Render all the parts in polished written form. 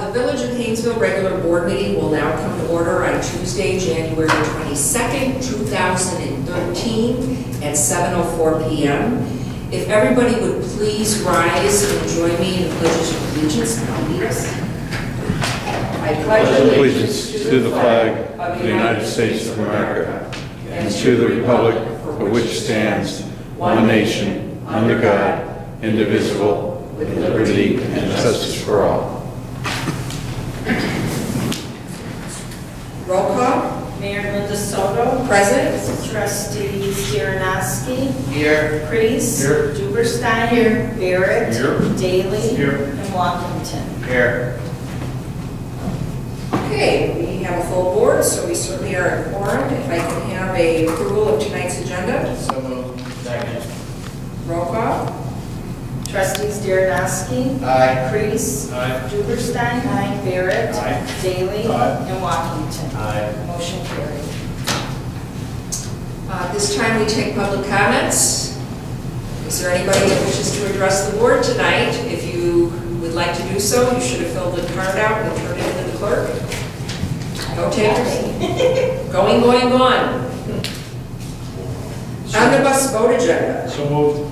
The Village of Hainesville regular board meeting will now come to order on Tuesday, January 22nd, 2013 at 7:04 p.m. If everybody would please rise and join me in the Pledge of Allegiance, and I'll lead us. I pledge allegiance to the flag of the United States of America and to the republic for which stands one nation, under God, indivisible, with liberty and justice for all. Roll call. Mayor Linda Soto. Present. Trustees Jaranowski. Here. Priest. Here. Duberstein. Here. Barrett. Here. Daly. Here. And Walkington. Here. Okay, we have a full board, so we certainly are in quorum. If I can have a approval of tonight's agenda. So moved. Second. Roll call. Trustees Jaranowski. Aye. Priest. Aye. Duberstein. Aye. Barrett. Aye. Daly. Aye. And Walkington. Aye. Motion carried. This time we take public comments. Is there anybody that wishes to address the board tonight? If you would like to do so, you should have filled the card out and turned it into the clerk. No takers. Going. Omnibus vote agenda. So moved.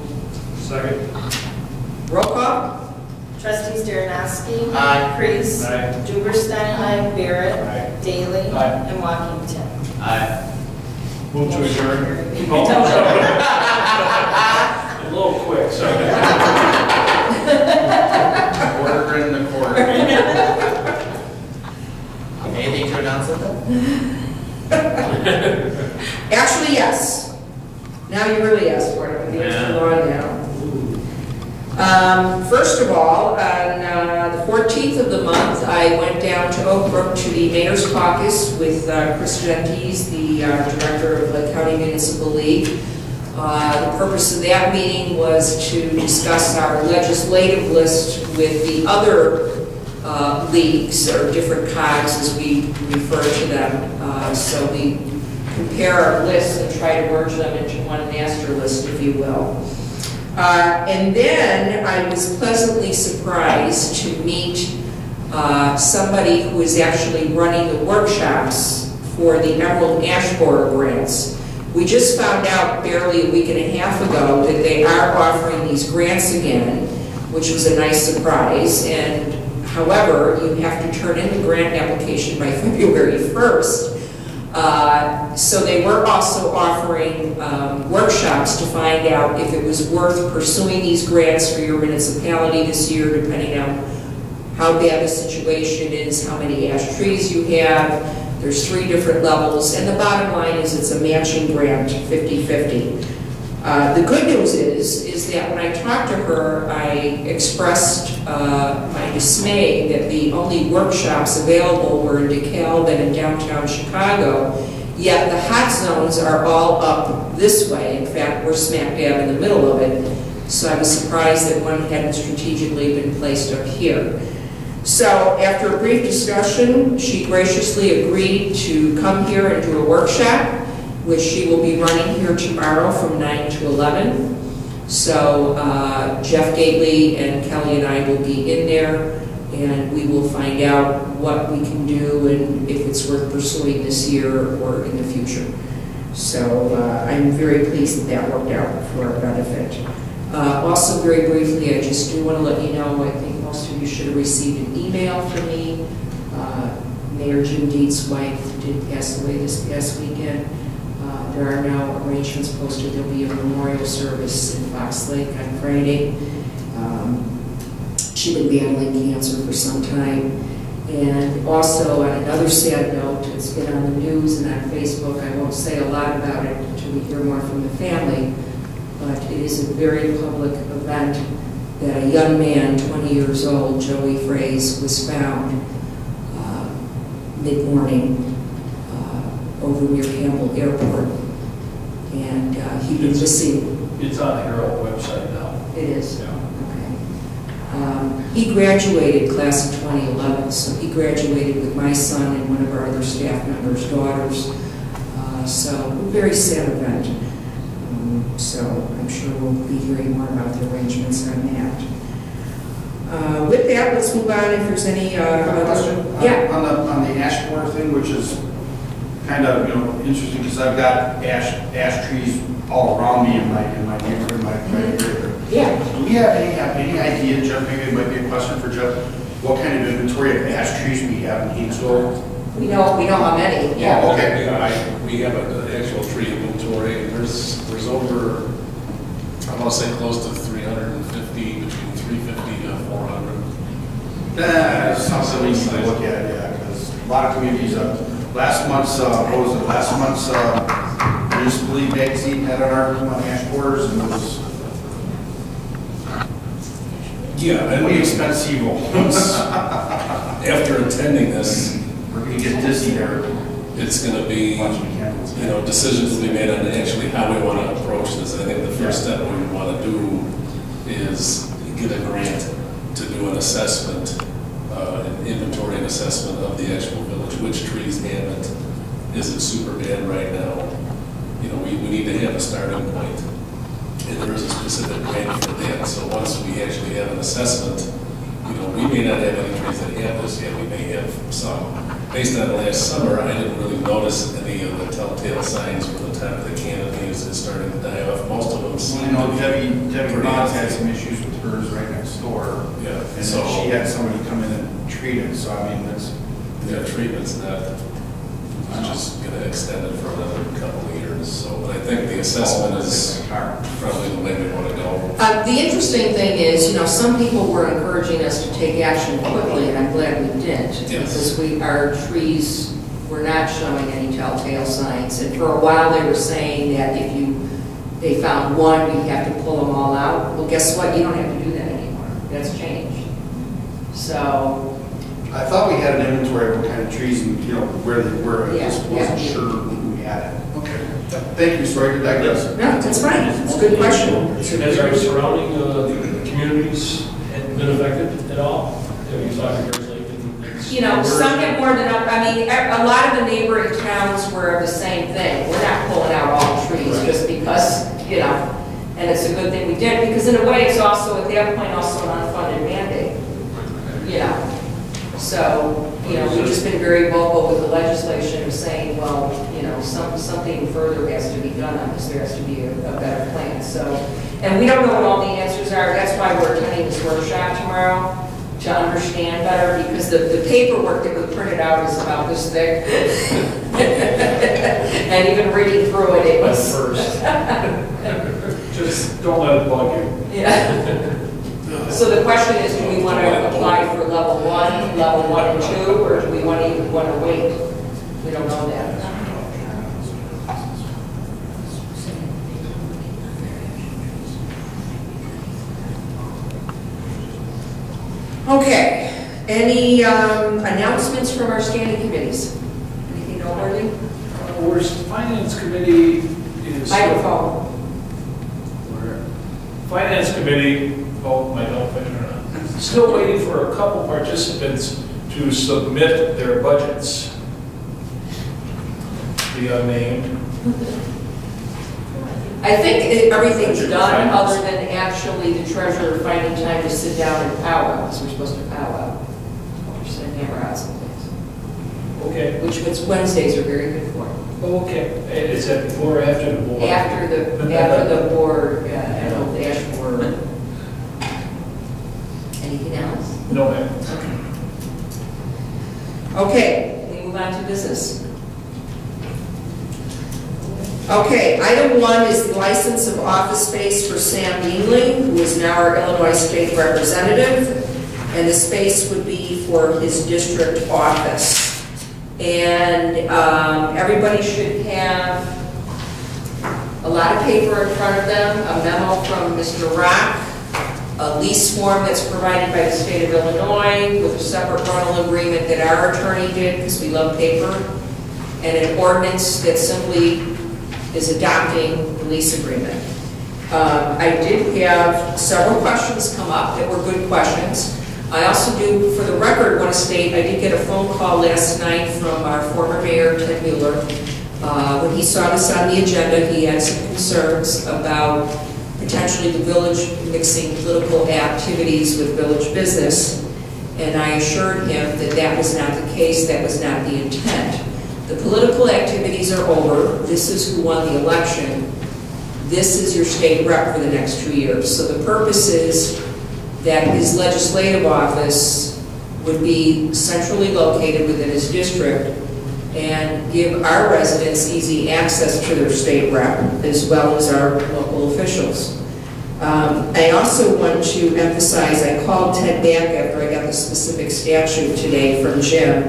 Second. Roll call. Trustees Jaranowski. Aye. Priest. Aye. Duberstein. Aye. Barrett. Aye. Daly. Aye. And Walkington. Aye. Move to adjourn. A little quick, sorry. Order in the quarter. Anything to announce of that? Actually, yes. Now you really asked for it. I'm being too long now. First of all, on the 14th of the month, I went down to Oak Brook to the Mayor's Caucus with Chris Gentes, the Director of the County Municipal League. The purpose of that meeting was to discuss our legislative list with the other leagues, or different COGs as we refer to them. So we compare our lists and try to merge them into one master list, if you will. And then I was pleasantly surprised to meet somebody who is actually running the workshops for the Emerald Ash Borer grants. We just found out barely a week and a half ago that they are offering these grants again, which was a nice surprise. And however, you have to turn in the grant application by February 1st. So they were also offering workshops to find out if it was worth pursuing these grants for your municipality this year, depending on how bad the situation is, how many ash trees you have. There's 3 different levels, and the bottom line is it's a matching grant, 50-50. The good news is that when I talked to her, I expressed my dismay that the only workshops available were in DeKalb and in downtown Chicago, yet the hot zones are all up this way. In fact, we're smack dab in the middle of it. So I was surprised that one hadn't strategically been placed up here. So after a brief discussion, she graciously agreed to come here and do a workshop, which she will be running here tomorrow from 9 to 11. So Jeff Gately and Kelly and I will be in there, and we will find out what we can do and if it's worth pursuing this year or in the future. So I'm very pleased that that worked out for our benefit. Also, very briefly, I just do want to let you know, I think most of you should have received an email from me. Mayor Jim Deet's wife did pass away this past weekend. There are now arrangements posted. There'll be a memorial service in Fox Lake on Friday. She'd been battling cancer for some time. And also, on another sad note, it's been on the news and on Facebook. I won't say a lot about it until we hear more from the family. But it is a very public event that a young man, 20 years old, Joey Fraze, was found mid-morning over near Campbell Airport. And he'd been missing. It's on the Herald website now. It is? Yeah. Okay. He graduated class of 2011, so he graduated with my son and one of our other staff members' daughters. So a very sad event. So I'm sure we'll be hearing more about the arrangements on that. With that, let's move on if there's any Question? Yeah. On the ash borer thing, which is kind of, interesting, because I've got ash trees all around me in my neighborhood, my neighborhood. Yeah. Do we have any idea, Jeff, maybe it might be a question for Jeff, what kind of inventory of ash trees we have in Hainesville? We know how many. Yeah. Oh, okay. We have an actual tree inventory. There's over, I want to say close to 350, between 350 to 400. That's something we need to look at, yeah, because a lot of communities, last month's Municipal League magazine had an article on ash borers, and it was really expensive. After attending this, We're going to get dizzy there. it's going to be, decisions will be made on actually how we want to approach this. I think the first step we want to do is get a grant to do an assessment, an inventory and assessment of the actual village, which trees have it. Is it super bad right now? We need to have a starting point. And there is a specific grant for that. So once we actually have an assessment, we may not have any trees that have this yet. We may have some. Based on last summer, I didn't really notice any of the telltale signs where the top of the canopy is starting to die off. Most of them seem to be Debbie Bonds had some issues with hers right next door. Yeah. And So then she had somebody come in and treat it, so I mean, that's. treatment's not just going to extend it for another couple of years. So but I think the assessment is probably the way we want to go. The interesting thing is, some people were encouraging us to take action quickly, and I'm glad we did. Yes. Because our trees were not showing any telltale signs. And for a while they were saying that if they found one, we'd have to pull them all out. Well, guess what? You don't have to do that anymore. That's changed. So, I thought we had an inventory of what kind of trees and, where they were. I just wasn't Yeah. sure we had it. Okay. Thank you, sorry to digress. no, that's fine. It's a good question. Has our surrounding communities been affected at all? Have you talked to Bears Lake? Some have more than up. I mean, a lot of the neighboring towns were the same thing. We're not pulling out all the trees just because, and it's a good thing we did, because in a way it's also, at that point, also an unfunded mandate. So, we've just been very vocal with the legislation of saying, well, something further has to be done on this. There has to be a better plan. So, and we don't know what all the answers are. That's why we're attending this workshop tomorrow, to understand better, because the paperwork that was printed out is about this thick. And even reading through it, it was... First. Just don't let it bug you. Yeah. So the question is, do we want to apply for level 1 and 2, or do we want to wait? We don't know that. Okay. Any announcements from our standing committees? Anything noteworthy? Where's Finance Committee is... Microphone. Finance Committee, my note, still waiting for a couple participants to submit their budgets. The unnamed. I think everything's done, other than actually the treasurer finding time to sit down and powwow, because we're supposed to powwow. We're just going to hammer out some things. Okay. Which Wednesdays are very good for. Okay. Is that before or after the board? After the board, and the dash board. Anything else? No, ma'am. Okay, we move on to business. Okay, item 1 is the license of office space for Sam Yingling, who is now our Illinois State Representative, and the space would be for his district office. And everybody should have a lot of paper in front of them, a memo from Mr. Rock, a lease form that's provided by the state of Illinois with a separate rental agreement that our attorney did, because we love paper, and an ordinance that simply is adopting the lease agreement. I did have several questions come up that were good questions. I also do, for the record, want to state I did get a phone call last night from our former mayor, Ted Mueller. When he saw this on the agenda, he had some concerns about potentially the village mixing political activities with village business. And I assured him that that was not the case, that was not the intent. The political activities are over. This is who won the election. This is your state rep for the next 2 years. So the purpose is that his legislative office would be centrally located within his district and give our residents easy access to their state rep as well as our local officials. I also want to emphasize, I called Ted back after I got the specific statute today from Jim,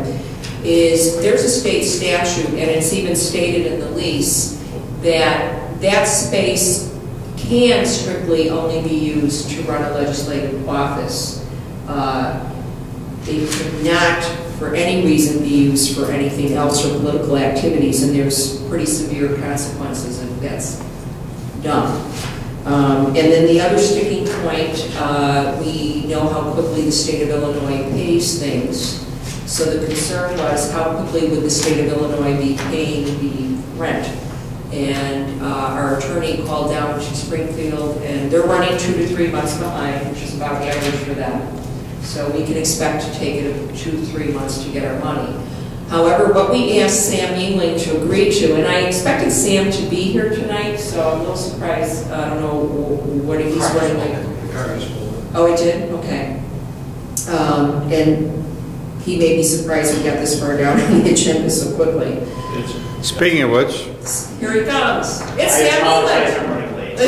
is there's a state statute, and it's even stated in the lease, that that space can strictly only be used to run a legislative office. It cannot, for any reason, be used for anything else or political activities, and there's pretty severe consequences if that's done. And then the other sticking point, we know how quickly the state of Illinois pays things. So the concern was how quickly would the state of Illinois be paying the rent. And our attorney called down to Springfield, and they're running 2 to 3 months behind, which is about average for them. So we can expect to take it 2 to 3 months to get our money. However, what we asked Sam Yingling to agree to, and I expected Sam to be here tonight, so I'm a little surprised. I don't know what he's running like. The car is full. Oh, it did? Okay. And he may be surprised we got this far down on the agenda so quickly. Speaking of which, Here he comes. It's Sam Yingling. I'm running late.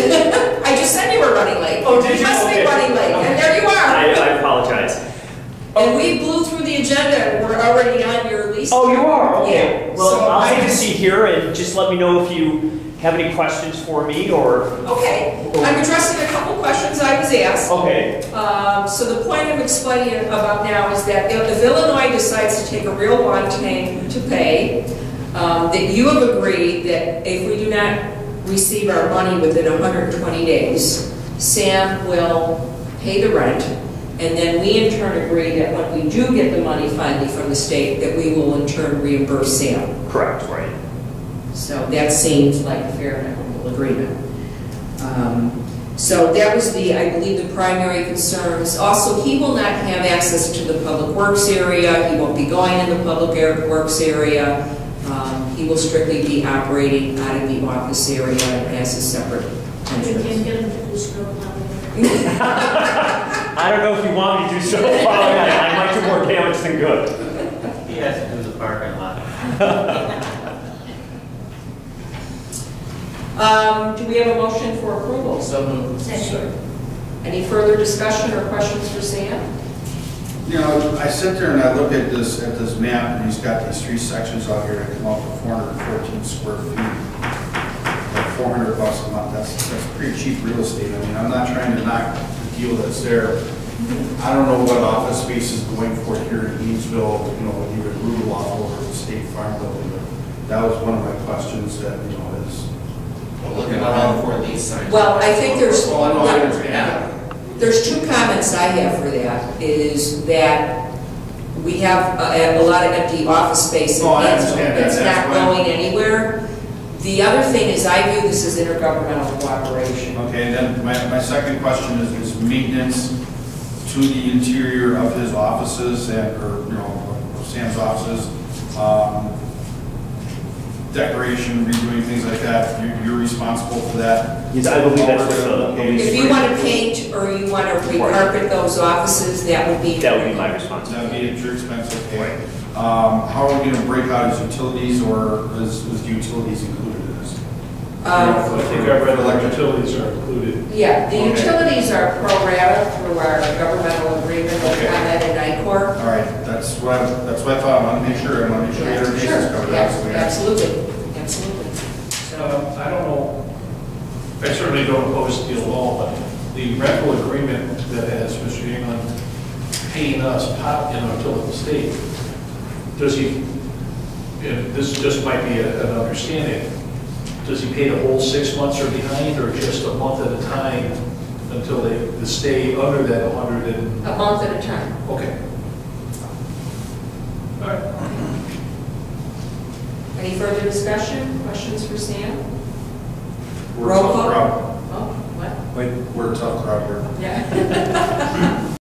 I just said you were running late. Oh, did you? must be Okay. running late, and there you are. I apologize. And we blew through the agenda, and we're already on your lease. Oh, you are? Okay. Yeah. Well, So I'll I take a just- seat here and just let me know if you have any questions for me or... Okay, I'm addressing a couple questions I was asked. Okay. So the point I'm explaining about now is that if Illinois decides to take a real long time to pay, that you have agreed that if we do not receive our money within 120 days, Sam will pay the rent, and then we in turn agree that when we do get the money finally from the state, that we will in turn reimburse Sam. Correct, right. So that seems like a fair and equitable agreement. So that was I believe, the primary concerns. Also, he will not have access to the public works area. He won't be going in the public works area. He will strictly be operating out of the office area as a separate entrance. I don't know if you want me to do so. I might do more damage than good. He has to do the parking lot. Do we have a motion for approval? So moved. Any further discussion or questions for Sam? You know, I sit there and I look at this map, and he's got these 3 sections out here that come up to 414 square feet. Like $400 a month, that's pretty cheap real estate. I mean, I'm not trying to knock the deal that's there. I don't know what office space is going for here in Hainesville, you know, when you would rule all over the State Farm building, but that was one of my questions that, you know, is. Well, looking around for these signs. Well, I think there's Well, I know I understand. There's 2 comments I have for that, is that we have a lot of empty office space in Oh, I Hainesville understand that. that's That's not why- going anywhere. The other thing is I view this as intergovernmental cooperation. Okay, and then my second question is maintenance to the interior of his offices or, you know, Sam's offices, decoration, redoing things like that, you're responsible for that? Yes, I believe that's what the If you want to paint or you want to recarpet those offices, that would be... That would be my That would responsibility. be at your expense, okay. How are we going to break out his utilities, or is the utilities included in this? I think I read the utilities are included. Yeah, the Okay. utilities are pro rata through our governmental agreement with Okay. ComEd and ICOR. All right, that's what I thought. I want to make sure Yeah, everything sure. is covered. Yeah, Absolutely. absolutely. I don't know, I certainly don't oppose the deal at all, but the rental agreement that has Mr. England paying us, until the state, does he, and this just might be an understanding, does he pay the whole 6 months or behind, or just a month at a time until they stay under that 100 and, A month at a time. okay. All right. Any further discussion, questions for Sam? Works Roll out call. proud. Oh, what? wait, we're a tough crowd here. Yeah.